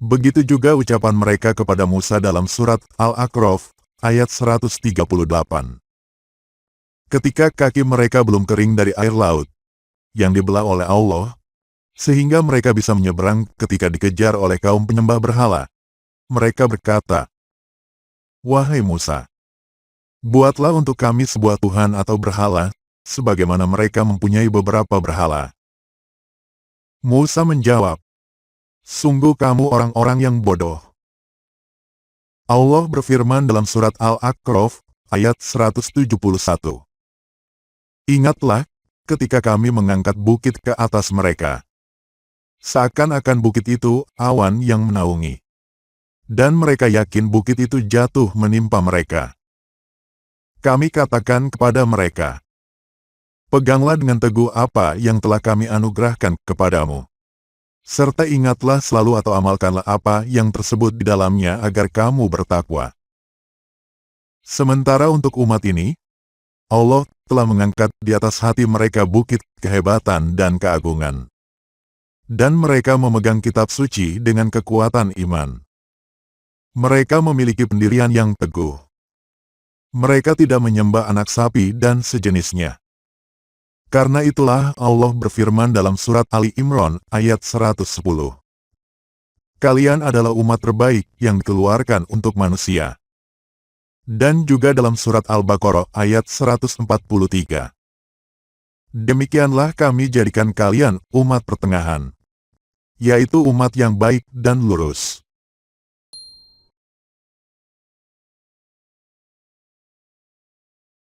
Begitu juga ucapan mereka kepada Musa dalam surat Al-A'raf ayat 138. Ketika kaki mereka belum kering dari air laut yang dibelah oleh Allah, sehingga mereka bisa menyeberang ketika dikejar oleh kaum penyembah berhala, mereka berkata, wahai Musa, buatlah untuk kami sebuah Tuhan atau berhala, sebagaimana mereka mempunyai beberapa berhala. Musa menjawab, sungguh kamu orang-orang yang bodoh. Allah berfirman dalam surat Al-A'raf ayat 171. Ingatlah, ketika kami mengangkat bukit ke atas mereka. Seakan-akan bukit itu awan yang menaungi. Dan mereka yakin bukit itu jatuh menimpa mereka. Kami katakan kepada mereka, peganglah dengan teguh apa yang telah kami anugerahkan kepadamu. Serta ingatlah selalu atau amalkanlah apa yang tersebut di dalamnya agar kamu bertakwa. Sementara untuk umat ini, Allah telah mengangkat di atas hati mereka bukit kehebatan dan keagungan. Dan mereka memegang kitab suci dengan kekuatan iman. Mereka memiliki pendirian yang teguh. Mereka tidak menyembah anak sapi dan sejenisnya. Karena itulah Allah berfirman dalam surat Ali Imran ayat 110. Kalian adalah umat terbaik yang dikeluarkan untuk manusia. Dan juga dalam surat Al-Baqarah ayat 143. Demikianlah kami jadikan kalian umat pertengahan, yaitu umat yang baik dan lurus.